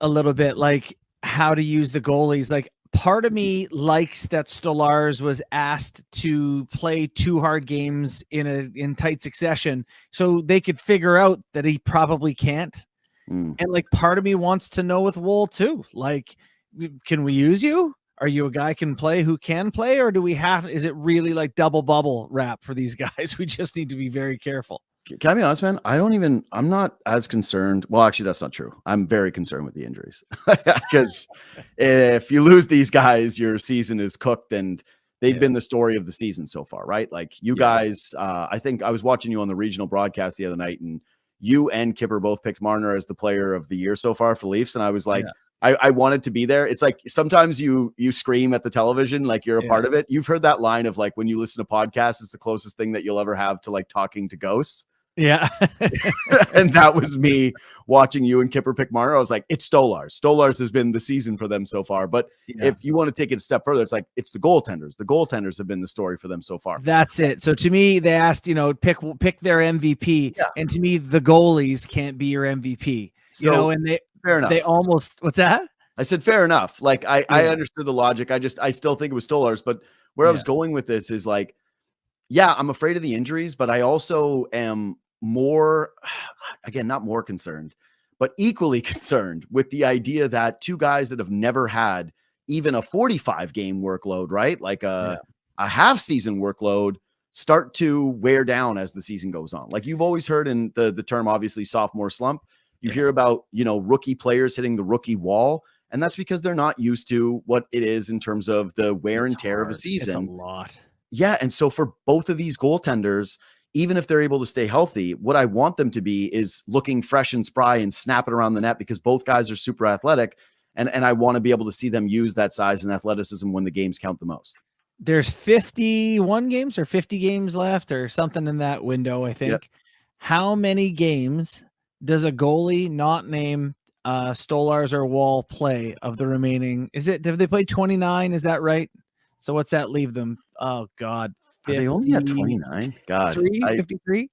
a little bit like how to use the goalies. Like part of me likes that Stolarz was asked to play 2 hard games in tight succession so they could figure out that he probably can't. And like part of me wants to know with Wool too. Like, can we use you? Are you a guy who can play, or do we have? Is it really like double bubble wrap for these guys? We just need to be very careful. Can I be honest, man? I'm not as concerned. Well, actually, that's not true. I'm very concerned with the injuries because if you lose these guys, your season is cooked, and they've been the story of the season so far, right? Like you guys, I think I was watching you on the regional broadcast the other night, and you and Kipper both picked Marner as the player of the year so far for Leafs. And I was like, I wanted to be there. It's like sometimes you scream at the television like you're a part of it. You've heard that line of like when you listen to podcasts, it's the closest thing that you'll ever have to like talking to ghosts. Yeah. And that was me watching you and Kipper pick Marner. I was like, it's Stolarz. Stolarz has been the season for them so far. But if you want to take it a step further, it's like it's the goaltenders. The goaltenders have been the story for them so far. That's it. So to me, they asked, pick their MVP. Yeah. And to me, the goalies can't be your MVP. So, and fair enough. They almost, what's that? I said, fair enough. Like I understood the logic. I still think it was Stolarz. But where I was going with this is like, I'm afraid of the injuries, but I also am more, again, not more concerned, but equally concerned with the idea that 2 guys that have never had even a 45 game workload, right? Like a half season workload start to wear down as the season goes on. Like you've always heard in the term, obviously sophomore slump, you hear about, rookie players hitting the rookie wall. And that's because they're not used to what it is in terms of the wear and tear of a season. It's a lot. Yeah. And so for both of these goaltenders, even if they're able to stay healthy, what I want them to be is looking fresh and spry and snapping around the net because both guys are super athletic. And I want to be able to see them use that size and athleticism when the games count the most. There's 51 games or 50 games left or something in that window, I think. Yep. How many games does a goalie not name Stolarz or Wall play of the remaining? Have they played 29? Is that right? So what's that leave them? Oh, God. 50, are they only at 29? God. 53?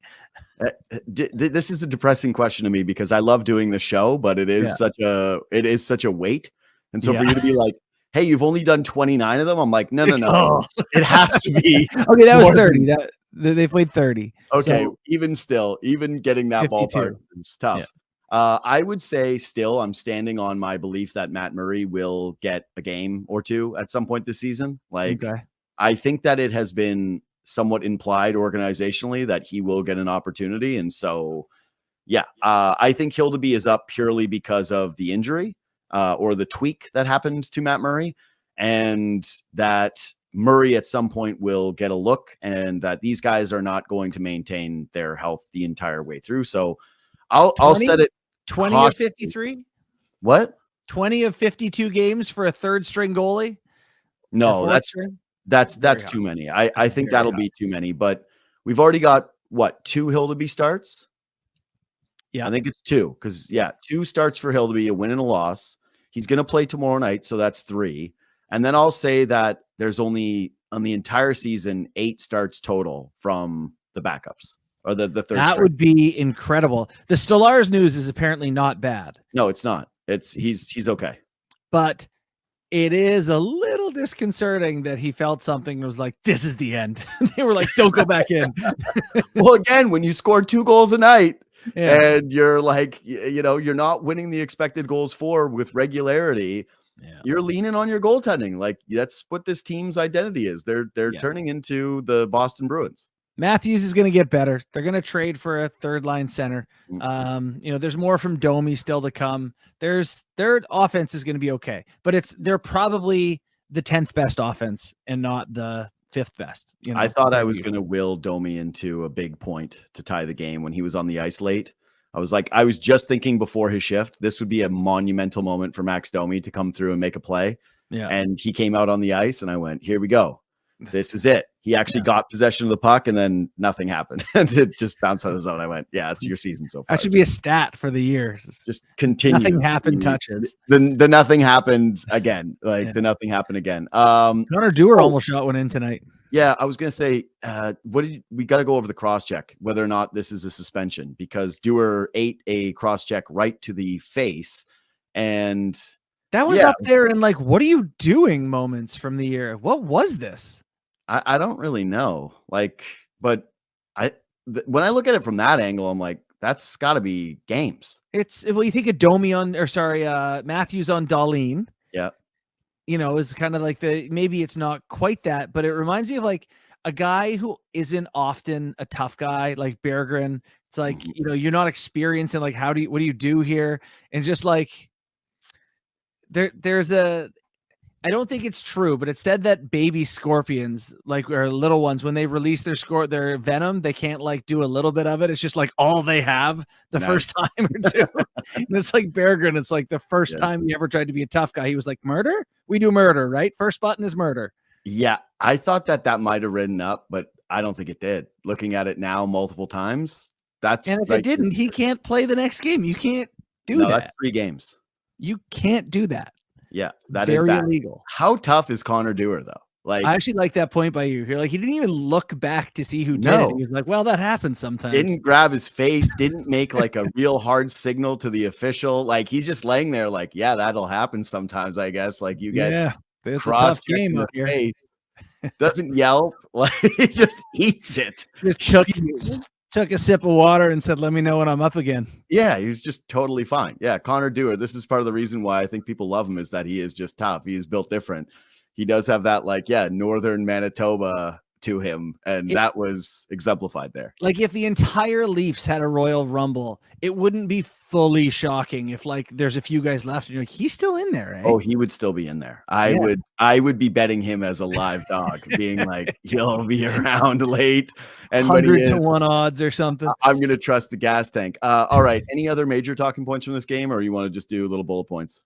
This is a depressing question to me because I love doing the show, but it is such a weight. And so for you to be like, hey, you've only done 29 of them. I'm like, no. It has to be. Okay, that was 30. They played 30. Okay, so, even getting that 52. ballpark is tough. Yeah. I would say still I'm standing on my belief that Matt Murray will get a game or 2 at some point this season. Like, I think that it has been somewhat implied organizationally that he will get an opportunity. And so, I think Hildeby is up purely because of the injury or the tweak that happened to Matt Murray, and that Murray at some point will get a look, and that these guys are not going to maintain their health the entire way through. So I'll set it 20 of 53. What? 20 of 52 games for a third string goalie? No, that's too many. I think that'll be too many, but we've already got 2 Hildeby starts. Yeah, I think it's 2 because 2 starts for Hildeby, a win and a loss. He's going to play tomorrow night, so that's 3. And then I'll say that there's only on the entire season 8 starts total from the backups or the third. That would be incredible. The Stolarz news is apparently not bad. No, it's not. He's okay, but it is a little disconcerting that he felt something was like, this is the end. They were like, don't go back in. Well, again, when you score 2 goals a night and you're like, you're not winning the expected goals for with regularity, you're leaning on your goaltending. Like that's what this team's identity is. They're turning into the Boston Bruins. Matthews is going to get better. They're going to trade for a third line center. There's more from Domi still to come. Their offense is going to be okay, but they're probably the 10th best offense and not the 5th best. I thought I was going to will Domi into a big point to tie the game when he was on the ice late. I was just thinking before his shift, this would be a monumental moment for Max Domi to come through and make a play. Yeah. And he came out on the ice and I went, here we go. This is it. He actually got possession of the puck and then nothing happened. And it just bounced out of the zone. I went, it's your season so far. That should be a stat for the year. Just continue. Nothing happened touches. The nothing happened again. The nothing happened again. Connor Dewar almost shot one in tonight. Yeah, I was going to say, we got to go over the cross check, whether or not this is a suspension, because Dewar ate a cross check right to the face. And that was up there in like, what are you doing moments from the year. What was this? I don't really know. Like, but when I look at it from that angle, I'm like, that's got to be games. Well, you think of Domi Matthews on Darlene. Yeah. You know, is kind of like maybe it's not quite that, but it reminds me of like a guy who isn't often a tough guy, like Berggren. It's like, you know, you're not experienced in like, what do you do here? And just like, I don't think it's true, but it said that baby scorpions, like, or little ones, when they release their venom, they can't like do a little bit of it. It's just like all they have the first time or two. And it's like Berggren. It's like the first time he ever tried to be a tough guy. He was like, murder? We do murder, right? First button is murder. Yeah. I thought that might have ridden up, but I don't think it did. Looking at it now multiple times, and if it didn't, he can't play the next game. You can't do that. That's 3 games. You can't do that. Yeah, that is very illegal. How tough is Connor Dewar though? Like, I actually like that point by you. You're like, he didn't even look back to see who did it. He was like, well, that happens sometimes. Didn't grab his face, didn't make like a real hard signal to the official. Like, he's just laying there like, yeah, that'll happen sometimes, I guess. Like, you get it's a tough game out here. Face, doesn't yelp, like he just eats it. Just took a sip of water and said, let me know when I'm up again. Yeah, he was just totally fine. Yeah, Connor Dewar, this is part of the reason why I think people love him, is that he is just tough. He is built different. He does have that, like, northern Manitoba to him, and that was exemplified there. Like, if the entire Leafs had a Royal Rumble, it wouldn't be fully shocking if, like, there's a few guys left and you're like, he's still in there, eh? Oh, he would still be in there. I would be betting him as a live dog, being like, he'll be around late, and 100-1 odds or something. I'm gonna trust the gas tank. All right, any other major talking points from this game, or you want to just do little bullet points?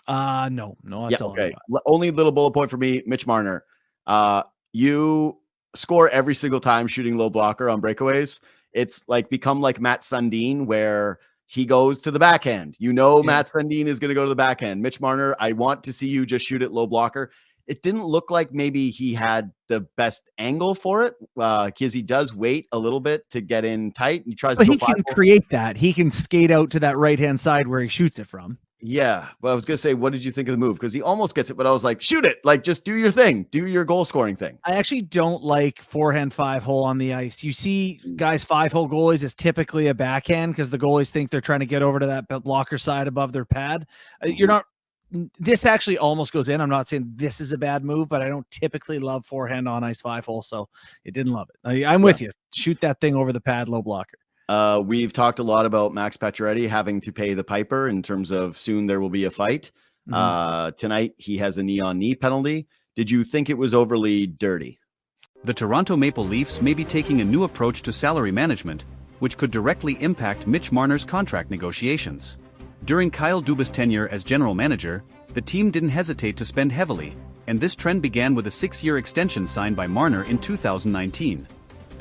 No, that's all. Okay. Only little bullet point for me, Mitch Marner. You score every single time shooting low blocker on breakaways. It's like become like Matt Sundin, where he goes to the backhand. Matt Sundin is going to go to the backhand. Mitch Marner, I want to see you just shoot it low blocker. It didn't look like maybe he had the best angle for it, because he does wait a little bit to get in tight. He tries, but he can create that. He can skate out to that right-hand side where he shoots it from. Yeah. Well, I was going to say, what did you think of the move? Because he almost gets it, but I was like, shoot it. Like, just do your thing. Do your goal scoring thing. I actually don't like forehand 5-hole on the ice. You see guys 5-hole goalies is typically a backhand because the goalies think they're trying to get over to that blocker side above their pad. You're not. This actually almost goes in. I'm not saying this is a bad move, but I don't typically love forehand on ice 5-hole, so it didn't love it. I'm with you. Shoot that thing over the pad, low blocker. We've talked a lot about Max Pacioretty having to pay the piper in terms of soon there will be a fight. Tonight, he has a knee-on-knee penalty. Did you think it was overly dirty? The Toronto Maple Leafs may be taking a new approach to salary management, which could directly impact Mitch Marner's contract negotiations. During Kyle Dubas' tenure as general manager, the team didn't hesitate to spend heavily, and this trend began with a 6-year extension signed by Marner in 2019.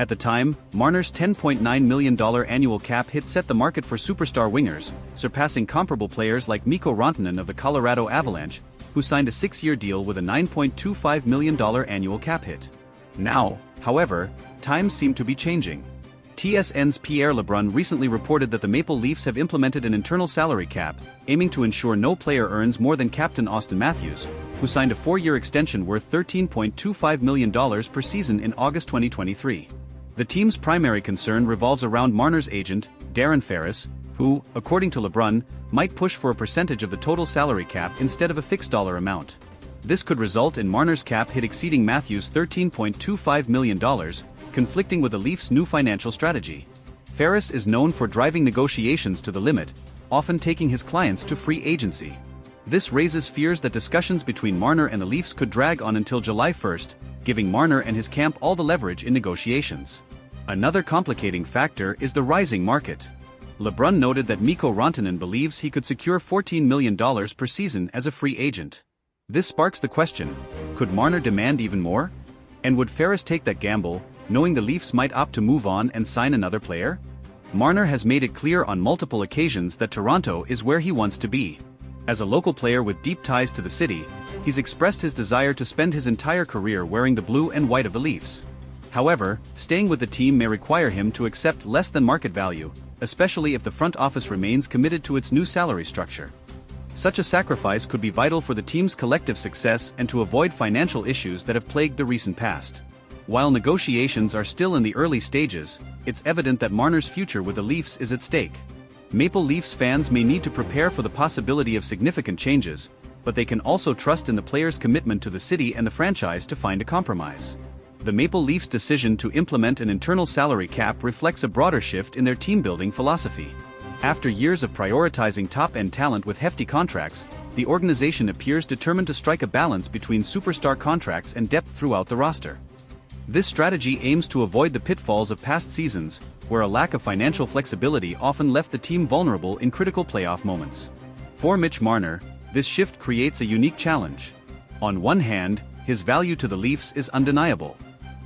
At the time, Marner's $10.9 million annual cap hit set the market for superstar wingers, surpassing comparable players like Mikko Rantanen of the Colorado Avalanche, who signed a 6-year deal with a $9.25 million annual cap hit. Now, however, times seem to be changing. TSN's Pierre LeBrun recently reported that the Maple Leafs have implemented an internal salary cap, aiming to ensure no player earns more than captain Austin Matthews, who signed a 4-year extension worth $13.25 million per season in August 2023. The team's primary concern revolves around Marner's agent, Darren Ferris, who, according to LeBrun, might push for a percentage of the total salary cap instead of a fixed dollar amount. This could result in Marner's cap hit exceeding Matthews' $13.25 million, conflicting with the Leafs' new financial strategy. Ferris is known for driving negotiations to the limit, often taking his clients to free agency. This raises fears that discussions between Marner and the Leafs could drag on until July 1st, giving Marner and his camp all the leverage in negotiations. Another complicating factor is the rising market. LeBrun noted that Mikko Rantanen believes he could secure $14 million per season as a free agent. This sparks the question, could Marner demand even more? And would Ferris take that gamble, knowing the Leafs might opt to move on and sign another player? Marner has made it clear on multiple occasions that Toronto is where he wants to be. As a local player with deep ties to the city, he's expressed his desire to spend his entire career wearing the blue and white of the Leafs. However, staying with the team may require him to accept less than market value, especially if the front office remains committed to its new salary structure. Such a sacrifice could be vital for the team's collective success and to avoid financial issues that have plagued the recent past. While negotiations are still in the early stages, it's evident that Marner's future with the Leafs is at stake. Maple Leafs fans may need to prepare for the possibility of significant changes, but they can also trust in the player's commitment to the city and the franchise to find a compromise. The Maple Leafs' decision to implement an internal salary cap reflects a broader shift in their team-building philosophy. After years of prioritizing top-end talent with hefty contracts, the organization appears determined to strike a balance between superstar contracts and depth throughout the roster. This strategy aims to avoid the pitfalls of past seasons, where a lack of financial flexibility often left the team vulnerable in critical playoff moments. For Mitch Marner, this shift creates a unique challenge. On one hand, his value to the Leafs is undeniable.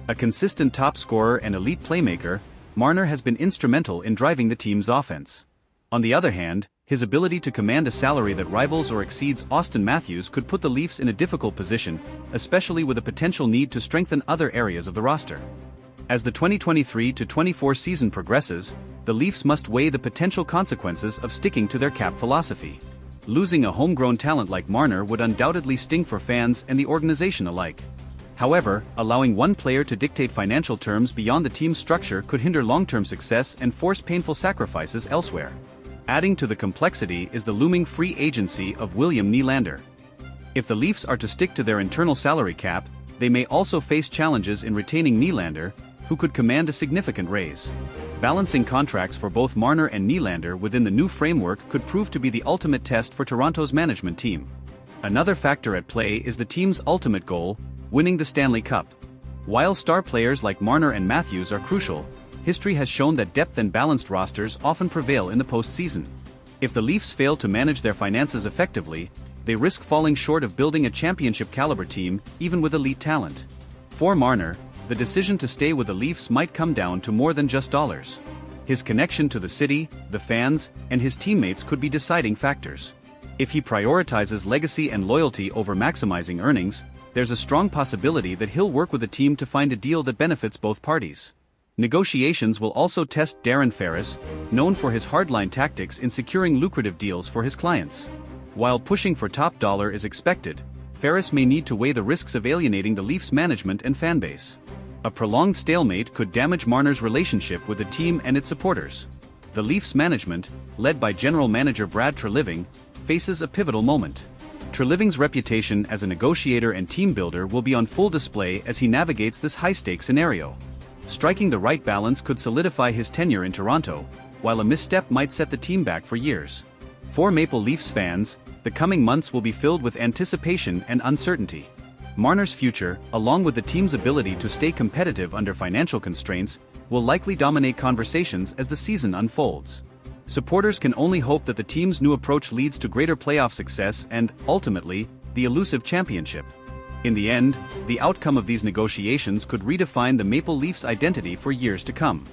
A consistent top scorer and elite playmaker, Marner has been instrumental in driving the team's offense. On the other hand, his ability to command a salary that rivals or exceeds Auston Matthews could put the Leafs in a difficult position, especially with a potential need to strengthen other areas of the roster. As the 2023-24 season progresses, the Leafs must weigh the potential consequences of sticking to their cap philosophy. Losing a homegrown talent like Marner would undoubtedly sting for fans and the organization alike. However, allowing one player to dictate financial terms beyond the team's structure could hinder long-term success and force painful sacrifices elsewhere. Adding to the complexity is the looming free agency of William Nylander. If the Leafs are to stick to their internal salary cap, they may also face challenges in retaining Nylander, who could command a significant raise. Balancing contracts for both Marner and Nylander within the new framework could prove to be the ultimate test for Toronto's management team. Another factor at play is the team's ultimate goal, winning the Stanley Cup. While star players like Marner and Matthews are crucial, history has shown that depth and balanced rosters often prevail in the postseason. If the Leafs fail to manage their finances effectively, they risk falling short of building a championship-caliber team, even with elite talent. For Marner, the decision to stay with the Leafs might come down to more than just dollars. His connection to the city, the fans, and his teammates could be deciding factors. If he prioritizes legacy and loyalty over maximizing earnings, there's a strong possibility that he'll work with the team to find a deal that benefits both parties. Negotiations will also test Darren Ferris, known for his hardline tactics in securing lucrative deals for his clients. While pushing for top dollar is expected, Ferris may need to weigh the risks of alienating the Leafs management and fanbase. A prolonged stalemate could damage Marner's relationship with the team and its supporters. The Leafs management, led by General Manager Brad Treliving, faces a pivotal moment. Treliving's reputation as a negotiator and team builder will be on full display as he navigates this high-stakes scenario. Striking the right balance could solidify his tenure in Toronto, while a misstep might set the team back for years. For Maple Leafs fans, the coming months will be filled with anticipation and uncertainty. Marner's future, along with the team's ability to stay competitive under financial constraints, will likely dominate conversations as the season unfolds. Supporters can only hope that the team's new approach leads to greater playoff success and, ultimately, the elusive championship. In the end, the outcome of these negotiations could redefine the Maple Leafs' identity for years to come.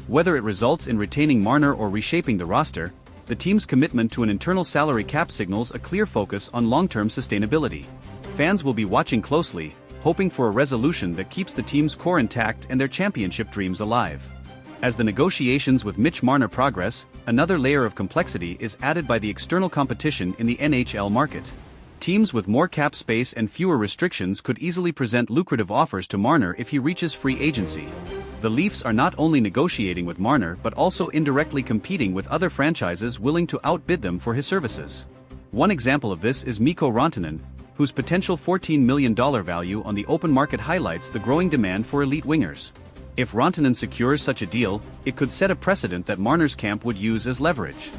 Whether it results in retaining Marner or reshaping the roster, the team's commitment to an internal salary cap signals a clear focus on long-term sustainability. Fans will be watching closely, hoping for a resolution that keeps the team's core intact and their championship dreams alive. As the negotiations with Mitch Marner progress, another layer of complexity is added by the external competition in the NHL market. Teams with more cap space and fewer restrictions could easily present lucrative offers to Marner if he reaches free agency. The Leafs are not only negotiating with Marner but also indirectly competing with other franchises willing to outbid them for his services. One example of this is Mikko Rantanen, whose potential $14 million value on the open market highlights the growing demand for elite wingers. If Rantanen secures such a deal, it could set a precedent that Marner's camp would use as leverage.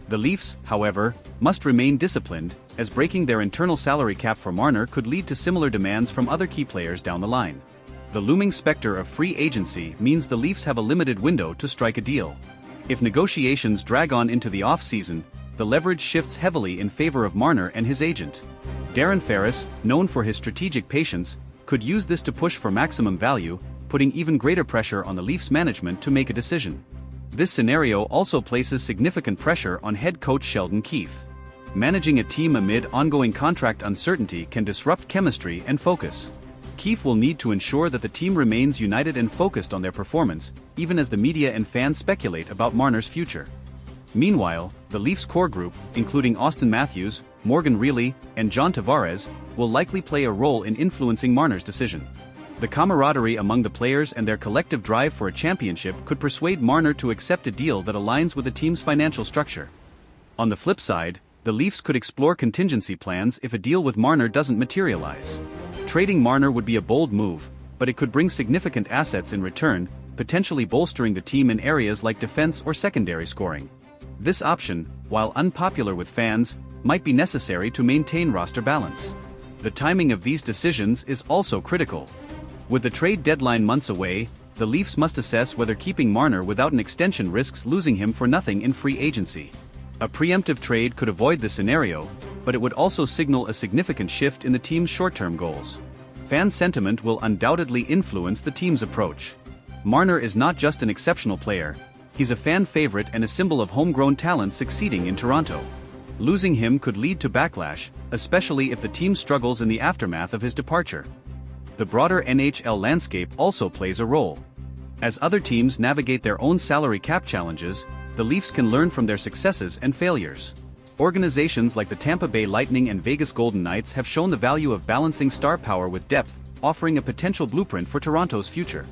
The Leafs, however, must remain disciplined, as breaking their internal salary cap for Marner could lead to similar demands from other key players down the line. The looming specter of free agency means the Leafs have a limited window to strike a deal. If negotiations drag on into the off-season, the leverage shifts heavily in favor of Marner and his agent. Darren Ferris, known for his strategic patience, could use this to push for maximum value, putting even greater pressure on the Leafs management to make a decision. This scenario also places significant pressure on head coach Sheldon Keefe. Managing a team amid ongoing contract uncertainty can disrupt chemistry and focus. Keefe will need to ensure that the team remains united and focused on their performance, even as the media and fans speculate about Marner's future. Meanwhile, the Leafs core group, including Austin Matthews, Morgan Rielly, and John Tavares, will likely play a role in influencing Marner's decision. The camaraderie among the players and their collective drive for a championship could persuade Marner to accept a deal that aligns with the team's financial structure. On the flip side, the Leafs could explore contingency plans if a deal with Marner doesn't materialize. Trading Marner would be a bold move, but it could bring significant assets in return, potentially bolstering the team in areas like defense or secondary scoring. This option, while unpopular with fans, might be necessary to maintain roster balance. The timing of these decisions is also critical. With the trade deadline months away, the Leafs must assess whether keeping Marner without an extension risks losing him for nothing in free agency. A preemptive trade could avoid this scenario, but it would also signal a significant shift in the team's short-term goals. Fan sentiment will undoubtedly influence the team's approach. Marner is not just an exceptional player, he's a fan favorite and a symbol of homegrown talent succeeding in Toronto. Losing him could lead to backlash, especially if the team struggles in the aftermath of his departure. The broader NHL landscape also plays a role. As other teams navigate their own salary cap challenges, the Leafs can learn from their successes and failures. Organizations like the Tampa Bay Lightning and Vegas Golden Knights have shown the value of balancing star power with depth, offering a potential blueprint for Toronto's future.